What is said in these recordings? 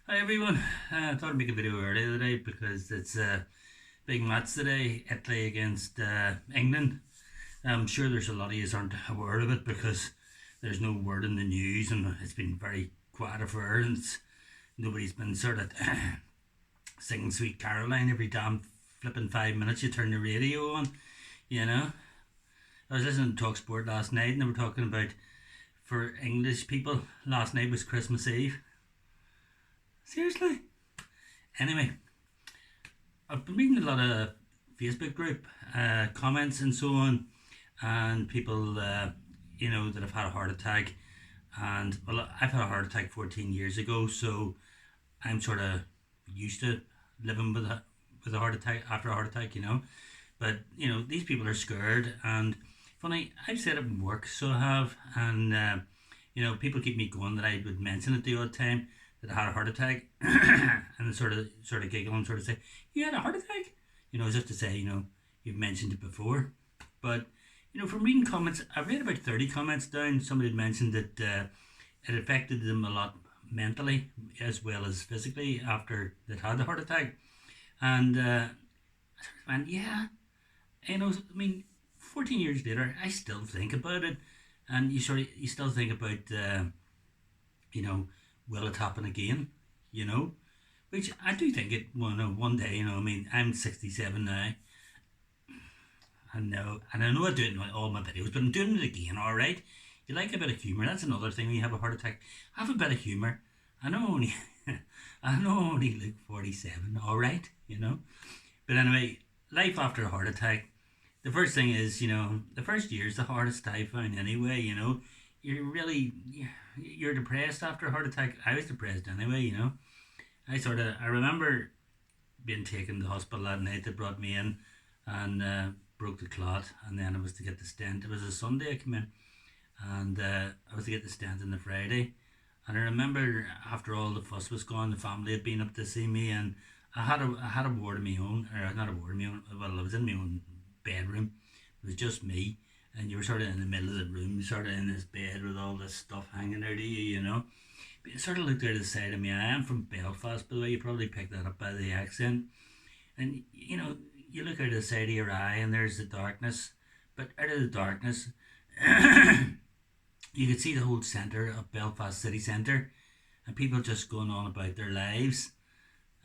Hi everyone. I thought I'd make a video earlier today because it's a big match today, Italy against England. I'm sure there's a lot of you aren't aware of it because there's no word in the news and it's been very quiet affair and nobody's been sort of singing Sweet Caroline every damn flipping 5 minutes you turn the radio on, you know. I was listening to Talk Sport last night and they were talking about for English people, last night was Christmas Eve. Seriously? Anyway, I've been reading a lot of Facebook group comments and so on, and people, that have had a heart attack. And well, I've had a heart attack 14 years ago, so I'm sort of used to living with a heart attack after a heart attack. But these people are scared, and funny, I've said it in work, so I have, and people keep me going that I would mention it the odd time that I had a heart attack, and sort of giggle and sort of say, "You had a heart attack," as if to say, you've mentioned it before. But from reading comments, I read about 30 comments down. Somebody had mentioned that it affected them a lot mentally as well as physically after they'd had the heart attack, and I sort of went, yeah, I mean, 14 years later, I still think about it, and you still think about, you know will it happen again? Which I do think it will. No, one day. I mean, I'm 67 now. I know I do it in all my videos, but I'm doing it again. All right. You like a bit of humor? That's another thing when you have a heart attack. Have a bit of humor. I know only, I know I only look 47. All right. But anyway, life after a heart attack. The first thing is, the first year is the hardest I found anyway. You're depressed after a heart attack. I was depressed anyway. I remember being taken to the hospital that night. They brought me in and broke the clot, and then I was to get the stent. It was a Sunday I came in, and I was to get the stent on the Friday. And I remember after all the fuss was gone, the family had been up to see me, and I had a ward of my own, or not a ward of my own. Well, I was in my own bedroom. It was just me, and you were sort of in the middle of the room, sort of in this bed with all this stuff hanging out of you. But you sort of looked out of the side of me. I am from Belfast, by the way. You probably picked that up by the accent. And you look out of the side of your eye, and there's the darkness. But out of the darkness, you could see the whole centre of Belfast city centre, and people just going on about their lives.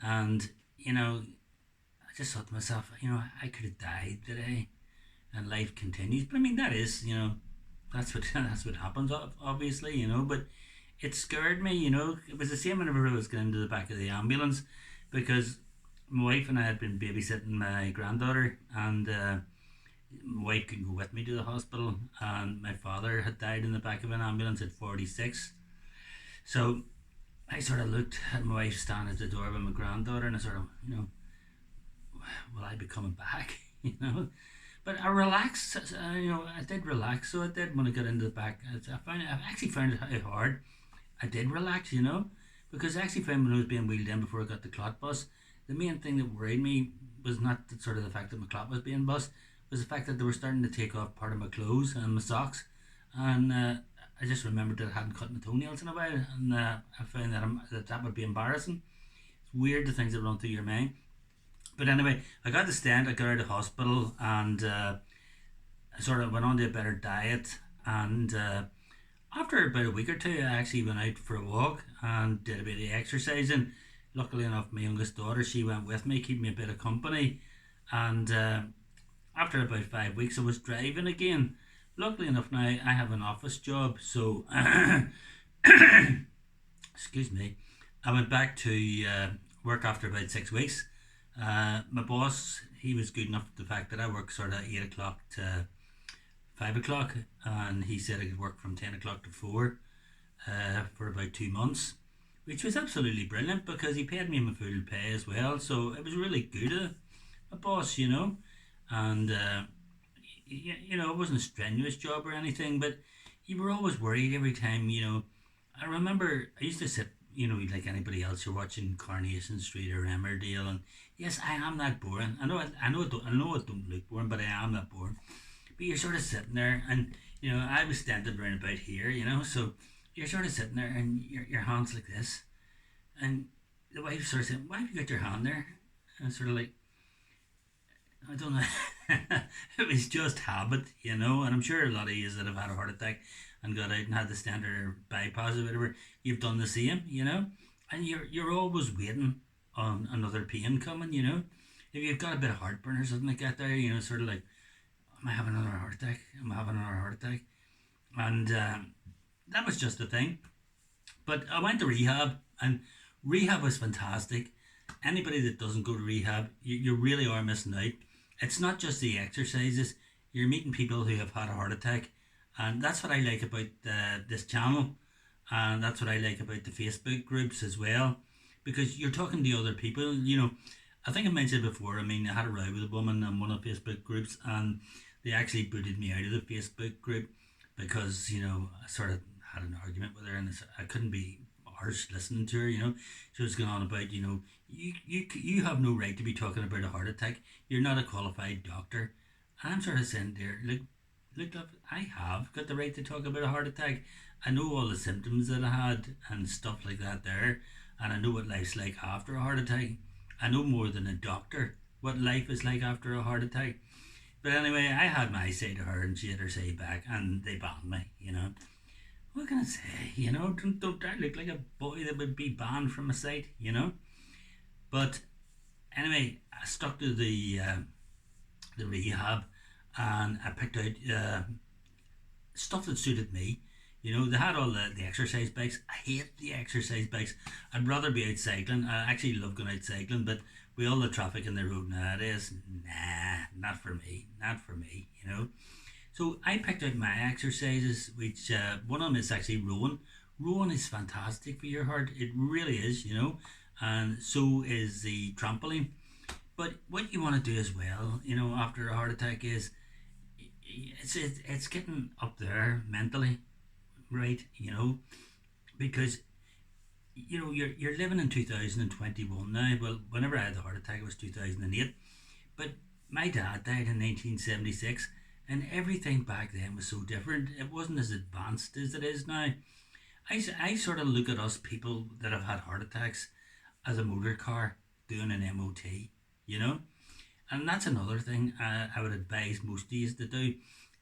And I just thought to myself, I could have died today, and life continues. But I mean, that is, that's what that's what happens, obviously. But it scared me. It was the same whenever I was getting into the back of the ambulance, because my wife and I had been babysitting my granddaughter, and my wife couldn't go with me to the hospital, and my father had died in the back of an ambulance at 46. So I sort of looked at my wife standing at the door with my granddaughter, and I sort of, will I be coming back? But I relaxed. I did relax. So I did when I got into the back. I actually found it hard. I did relax, because I actually found when I was being wheeled in before I got the clot bus, the main thing that worried me was not sort of the fact that my clot was being bust, was the fact that they were starting to take off part of my clothes and my socks, and I just remembered that I hadn't cut my toenails in a while, and I found that would be embarrassing. It's weird the things that run through your mind. But anyway, I got the stent, I got out of hospital, and I sort of went on to a better diet. And after about a week or two, I actually went out for a walk and did a bit of exercising. Luckily enough, my youngest daughter, she went with me, keep me a bit of company. And after about 5 weeks, I was driving again. Luckily enough now, I have an office job, so excuse me, I went back to work after about 6 weeks. My boss, he was good enough with the fact that I work sort of 8 o'clock to 5 o'clock, and he said I could work from 10 o'clock to 4 for about 2 months, which was absolutely brilliant because he paid me my full pay as well. So it was really good of a boss, and it wasn't a strenuous job or anything, but you were always worried every time. I remember I used to sit, like anybody else, you're watching Coronation Street or Emmerdale, and yes, I am that boring. I know it don't look boring, but I am that boring. But you're sort of sitting there, and I was standing around about here, so you're sort of sitting there, and your hands like this, and the wife sort of said, "Why have you got your hand there?" And sort of like, I don't know. It was just habit, you know. And I'm sure a lot of you that have had a heart attack and got out and had the stent or bypass or whatever, you've done the same, you know. And you're always waiting on another pain coming, you know. If you've got a bit of heartburn or something like that, there, you know, sort of like, am I having another heart attack? Am I having another heart attack? And that was just a thing. But I went to rehab, and rehab was fantastic. Anybody that doesn't go to rehab, you really are missing out. It's not just the exercises, you're meeting people who have had a heart attack. And that's what I like about this channel. And that's what I like about the Facebook groups as well. Because you're talking to other people, you know. I think I mentioned before, I mean, I had a row with a woman on one of the Facebook groups, and they actually booted me out of the Facebook group because, you know, I sort of had an argument with her, and I couldn't be harsh listening to her, you know. She was going on about, you know, you have no right to be talking about a heart attack. You're not a qualified doctor. And I'm sort of saying there, look, I have got the right to talk about a heart attack. I know all the symptoms that I had and stuff like that there, and I know what life's like after a heart attack. I know more than a doctor what life is like after a heart attack. But anyway, I had my say to her, and she had her say back, and they banned me, you know. What can I say? You know, don't I look like a boy that would be banned from a site, you know? But anyway, I stuck to the rehab, and I picked out stuff that suited me. You know, they had all the exercise bikes. I hate the exercise bikes. I'd rather be out cycling. I actually love going out cycling, but with all the traffic in the road nowadays, nah, not for me. Not for me, you know. So I picked out my exercises, which one of them is actually rowing. Rowing is fantastic for your heart. It really is, you know. And so is the trampoline. But what you want to do as well, you know, after a heart attack is it's getting up there mentally, right? You know, because you know you're living in 2021 now. Well, whenever I had the heart attack, it was 2008. But my dad died in 1976, and everything back then was so different. It wasn't as advanced as it is now. I sort of look at us people that have had heart attacks as a motor car doing an MOT, you know? And that's another thing I would advise most of you to do.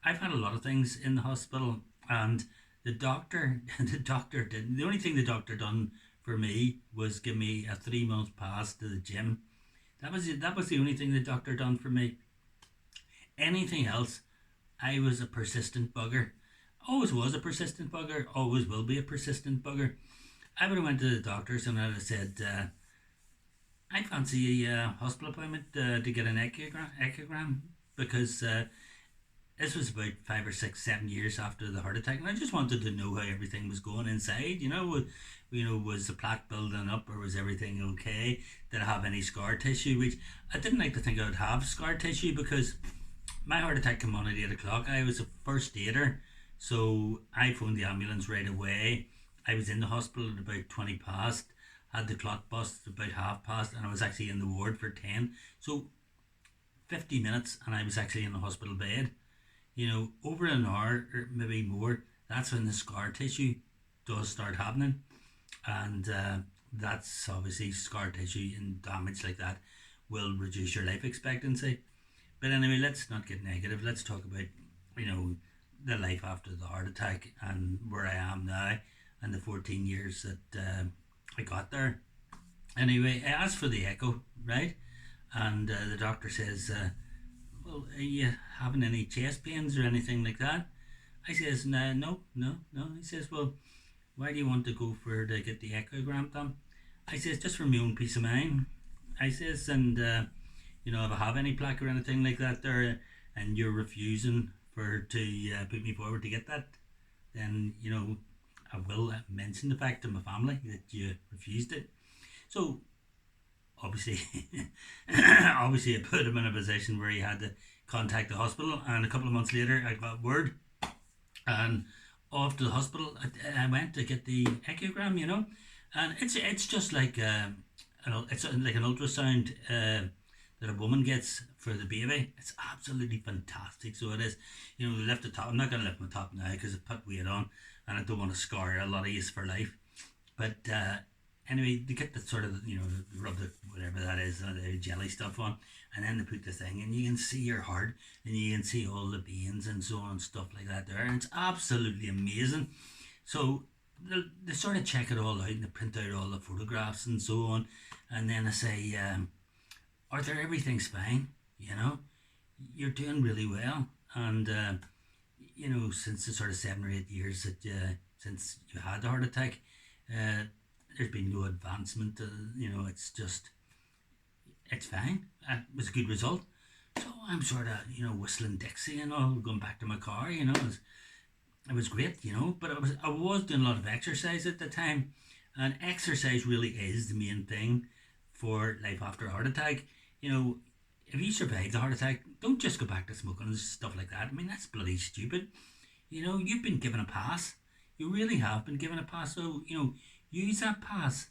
I've had a lot of things in the hospital, and the doctor, the only thing the doctor done for me was give me a 3 month pass to the gym. That was it. That was the only thing the doctor done for me. Anything else, I was a persistent bugger. Always was a persistent bugger. Always will be a persistent bugger. I would have went to the doctors and I'd have said, I fancy a hospital appointment to get an echogram because this was about 5 or 6, 7 years after the heart attack, and I just wanted to know how everything was going inside. Was the plaque building up, or was everything okay? Did I have any scar tissue? Which I didn't like to think I would have scar tissue because my heart attack came on at 8 o'clock. I was a first aider, so I phoned the ambulance right away. I was in the hospital at about 20 past. Had the clock bust about half past, and I was actually in the ward for 10. So 50 minutes, and I was actually in the hospital bed. You know, over an hour or maybe more, that's when the scar tissue does start happening. And that's obviously scar tissue and damage like that will reduce your life expectancy. But anyway, let's not get negative. Let's talk about, you know, the life after the heart attack and where I am now and the 14 years that I got there. Anyway, I asked for the echo, right? And the doctor says, well, are you having any chest pains or anything like that? I says, no. He says, well, why do you want to go to get the echogram done? I says, just for my own peace of mind. I says, and you know, if I have any plaque or anything like that there, and you're refusing to put me forward to get that, then you know I will mention the fact to my family that you refused it. So obviously, obviously, I put him in a position where he had to contact the hospital, and a couple of months later, I got word, and off to the hospital. I went to get the echogram, you know, and it's just like it's like an ultrasound that a woman gets for the baby. It's absolutely fantastic. So it is, you know, lift the top. I'm not going to lift my top now because I put weight on, and I don't want to scar a lot of you for life. But anyway, they get the sort of, rub the whatever that is, the jelly stuff on, and then they put the thing, and you can see your heart, and you can see all the veins and so on, stuff like that there, and it's absolutely amazing. So they sort of check it all out, and they print out all the photographs and so on, and then they say, Arthur, everything's fine, you're doing really well, and since the sort of 7 or 8 years that since you had the heart attack, there's been no advancement. It's fine. It was a good result. So I'm sort of whistling Dixie and all, going back to my car. It was great. But I was doing a lot of exercise at the time, and exercise really is the main thing for life after a heart attack. If you survive the heart attack, don't just go back to smoking and stuff like that. I mean, that's bloody stupid. You've been given a pass. You really have been given a pass. So, use that pass.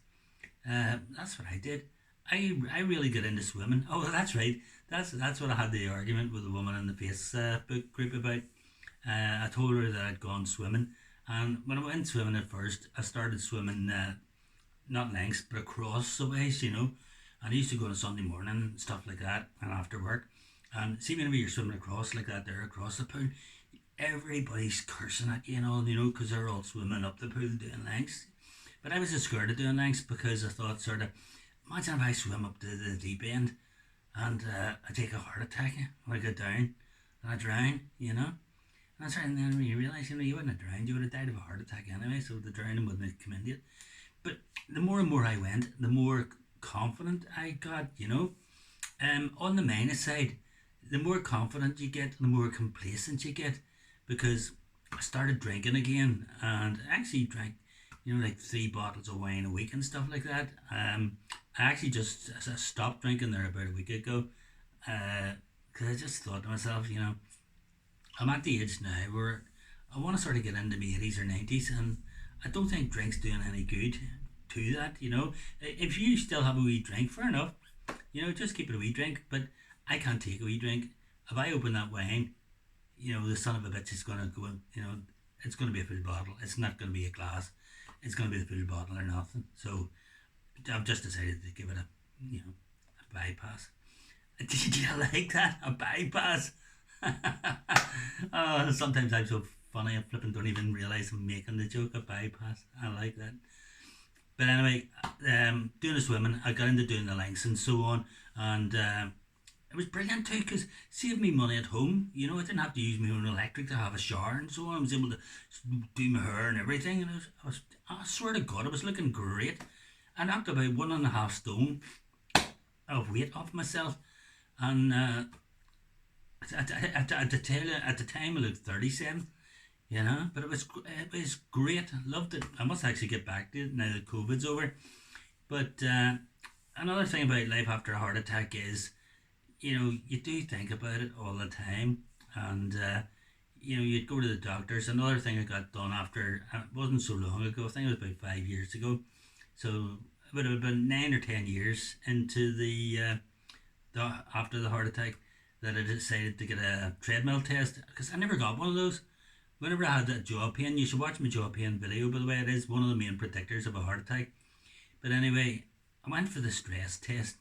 That's what I did. I really got into swimming. Oh, that's right. That's what I had the argument with the woman in the Facebook group about. I told her that I'd gone swimming. And when I went swimming at first, I started swimming, not lengths, but across the ways, And I used to go on a Sunday morning and stuff like that, and after work. And see, whenever you're swimming across like that there, across the pool, everybody's cursing at you and all, because they're all swimming up the pool doing lengths. But I was just scared of doing lengths because I thought sort of, imagine if I swim up to the deep end and I take a heart attack when I go down and I drown, And that's right, and then when you realise, you wouldn't have drowned, you would have died of a heart attack anyway, so the drowning wouldn't have come into it. But the more and more I went, the more confident I got, On the minus side, the more confident you get, the more complacent you get, because I started drinking again, and I actually drank, like 3 bottles of wine a week and stuff like that. I actually just stopped drinking there about a week ago, because I just thought to myself, I'm at the age now where I want to sort of get into my 80s or 90s, and I don't think drink's doing any good to that, If you still have a wee drink, fair enough, just keep it a wee drink, but I can't take a wee drink. If I open that wine, the son of a bitch is going to go in, it's going to be a full bottle. It's not going to be a glass. It's going to be a full bottle or nothing. So I've just decided to give it a bypass. Did you like that? A bypass? Sometimes I'm so funny, I flipping don't even realise I'm making the joke. A bypass. I like that. But anyway, doing the swimming, I got into doing the lengths and so on, and it was brilliant too, because it saved me money at home. I didn't have to use my own electric to have a shower and so on. I was able to do my hair and everything, and I swear to God, I was looking great. I knocked about 1.5 stone of weight off myself, and at the time I looked 37. But it was great. Loved it. I must actually get back to it now that COVID's over. But another thing about life after a heart attack is, you do think about it all the time, and you'd go to the doctors. Another thing I got done after, it wasn't so long ago, I think it was about 5 years ago, so it would have been 9 or 10 years into the after the heart attack, that I decided to get a treadmill test, because I never got one of those. Whenever I had a jaw pain, you should watch my jaw pain video, by the way. It is one of the main predictors of a heart attack. But anyway, I went for the stress test,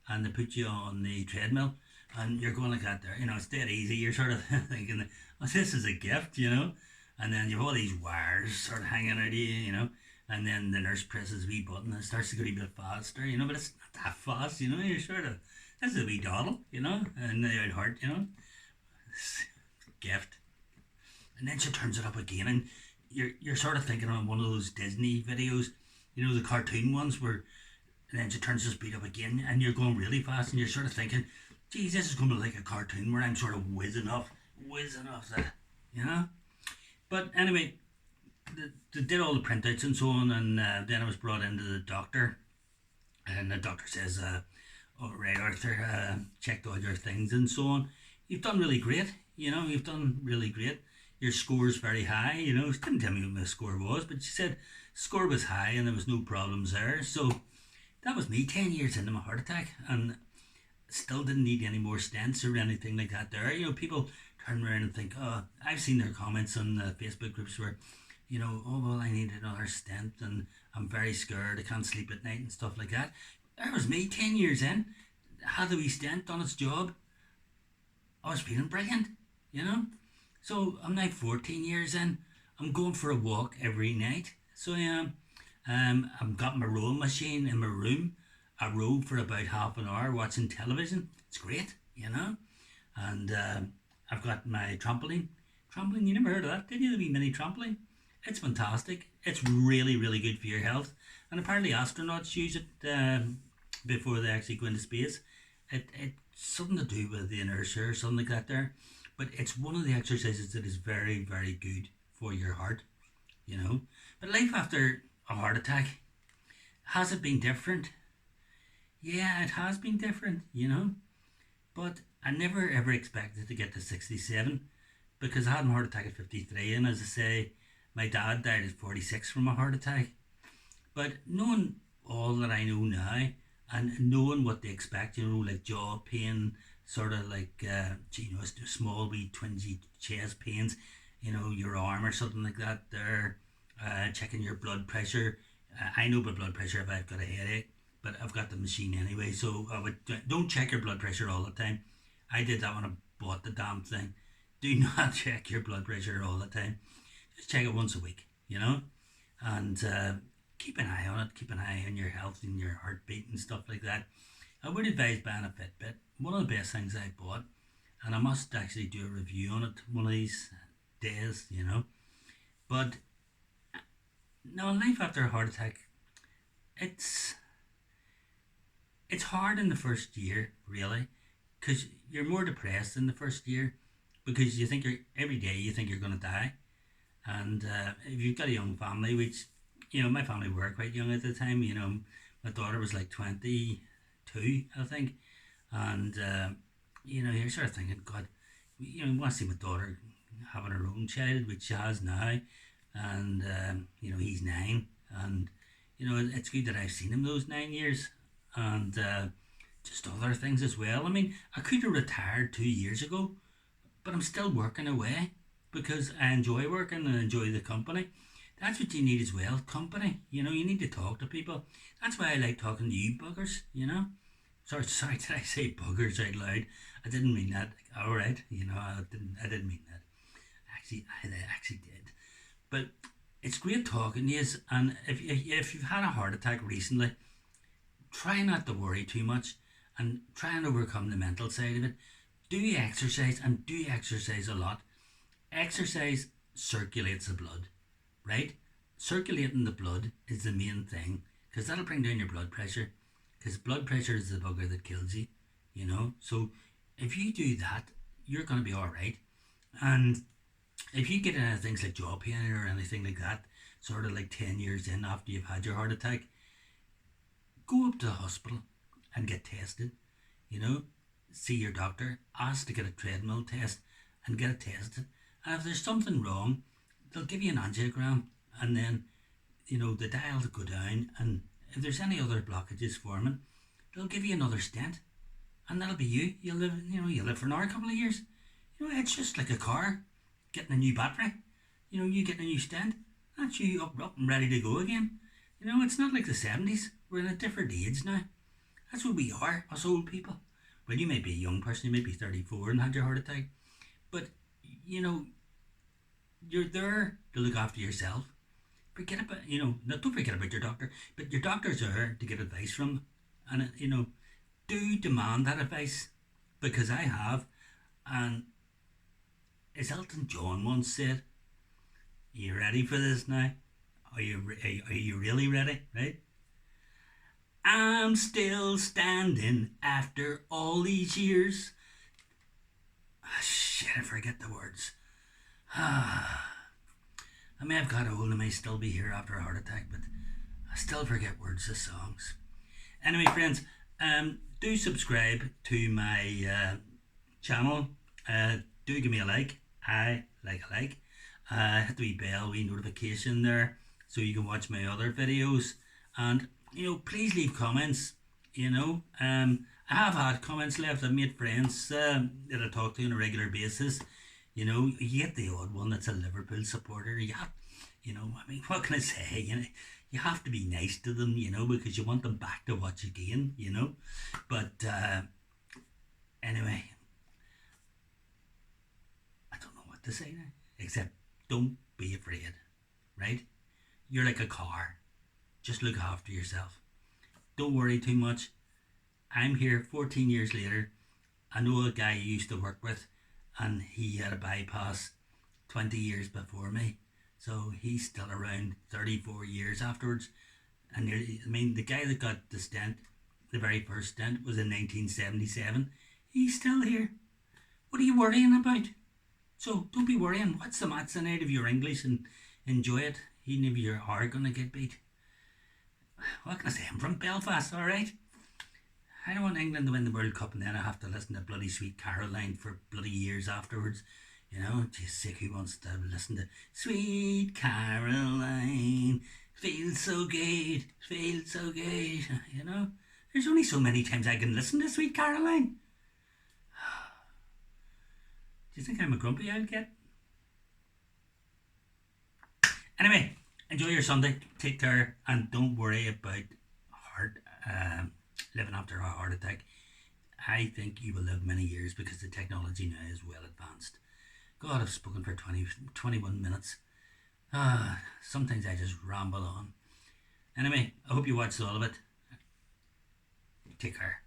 and they put you on the treadmill, and you're going like that there, it's dead easy. You're sort of thinking, well, this is a gift, and then you have all these wires sort of hanging out of you, and then the nurse presses a wee button and it starts to go a bit faster, but it's not that fast, you're sort of, this is a wee doddle, and the heart, gift. And then she turns it up again, and you're sort of thinking on one of those Disney videos, the cartoon ones where, and then she turns the speed up again, and you're going really fast, and you're sort of thinking, geez, this is going to be like a cartoon where I'm sort of whizzing off that, But anyway, they did all the printouts and so on, and then I was brought into the doctor, and the doctor says, all right, Arthur, checked all your things and so on. You've done really great, you've done really great. Your score's very high, she didn't tell me what my score was, but she said score was high and there was no problems there. So that was me 10 years into my heart attack, and still didn't need any more stents or anything like that there. People turn around and think, oh, I've seen their comments on the Facebook groups where, oh, well, I need another stent and I'm very scared. I can't sleep at night and stuff like that. There was me 10 years in, had the wee stent done its job. I was feeling brilliant, you know. So I'm now 14 years in. I'm going for a walk every night. So I am. I've got my rowing machine in my room. I row for about half an hour watching television. It's great, you know. And I've got my trampoline. Trampoline, you never heard of that, did you? The wee mini trampoline. It's fantastic. It's really, really good for your health. And apparently astronauts use it before they actually go into space. It's something to do with the inertia or something like that there. But it's one of the exercises that is very, very good for your heart, you know. But life after a heart attack, has it been different? Yeah, it has been different, you know. But I never ever expected to get to 67 because I had a heart attack at 53. And as I say, my dad died at 46 from a heart attack. But knowing all that I know now and knowing what they expect, you know, like jaw pain, sort of like, you know, small wee twingy chest pains, you know, your arm or something like that there, checking your blood pressure. I know my blood pressure if I've got a headache, but I've got the machine anyway, so don't check your blood pressure all the time. I did that when I bought the damn thing. Do not check your blood pressure all the time. Just check it once a week, you know, and keep an eye on it. Keep an eye on your health and your heartbeat and stuff like that. I would advise buying a Fitbit. One of the best things I bought, and I must actually do a review on it one of these days, you know. But no, life after a heart attack, it's hard in the first year, really, because you're more depressed in the first year because you think every day you think you're going to die. And if you've got a young family, which, you know, my family were quite young at the time, you know, my daughter was like 22, I think. And, you know, you're sort of thinking, God, you know, I want to see my daughter having her own child, which she has now. And, you know, he's 9. And, you know, it's good that I've seen him those 9 years. And just other things as well. I mean, I could have retired 2 years ago, but I'm still working away because I enjoy working and enjoy the company. That's what you need as well, company. You know, you need to talk to people. That's why I like talking to you buggers, you know. Sorry, did I say buggers out loud? I didn't mean that. All right, you know, I didn't mean that. I actually did. But it's great talking to you, and if you've had a heart attack recently, try not to worry too much and try and overcome the mental side of it. Do exercise and do exercise a lot. Exercise circulates the blood, right? Circulating the blood is the main thing because that'll bring down your blood pressure because blood pressure is the bugger that kills you, you know. So if you do that, you're going to be all right. And if you get into things like jaw pain or anything like that, sort of like 10 years in after you've had your heart attack, go up to the hospital and get tested, you know, see your doctor, ask to get a treadmill test and get it tested. And if there's something wrong, they'll give you an angiogram and then, you know, the dial will go down, and if there's any other blockages forming, they'll give you another stent and that'll be you. You'll live for another couple of years. You know, it's just like a car getting a new battery. You know, you get a new stent, that's you up and ready to go again. You know, it's not like the 70s. We're in a different age now. That's what we are, us old people. Well, you may be a young person, you may be 34 and had your heart attack, but, you know, you're there to look after yourself. Forget about, you know, no, don't forget about your doctor, but your doctor's there to get advice from, and, you know, do demand that advice, because I have, and as Elton John once said, are you ready for this now? Are you really ready, right? I'm still standing after all these years. Shit, I forget the words. I may have got old and may still be here after a heart attack, but I still forget words of songs. Anyway, friends, do subscribe to my channel. Do give me a like. I like a like. Hit the wee bell, wee notification there, so you can watch my other videos. And, you know, please leave comments. You know, I have had comments left. I've made friends that I talk to on a regular basis. You know, you get the odd one that's a Liverpool supporter. Yeah, you know, I mean, what can I say? you have to be nice to them, because you want them back to watch again. But anyway, I don't know what to say now, except don't be afraid, right? You're like a car. Just look after yourself. Don't worry too much. I'm here 14 years later. I know a guy I used to work with, and he had a bypass 20 years before me. So he's still around 34 years afterwards. And the guy that got the stent, the very first stent, was in 1977. He's still here. What are you worrying about? So don't be worrying. What's the maths out of your English and enjoy it, even if you are going to get beat. What can I say? I'm from Belfast, alright? I don't want England to win the World Cup and then I have to listen to bloody Sweet Caroline for bloody years afterwards. Geez, sick, who wants to listen to Sweet Caroline? Feels so good, feels so good. There's only so many times I can listen to Sweet Caroline. Do you think I'm a grumpy old kid? Anyway, enjoy your Sunday, take care, and don't worry about living after a heart attack. I think you will live many years because the technology now is well advanced. God, I've spoken for 21 minutes. Sometimes I just ramble on. Anyway, I hope you watched all of it. Take care.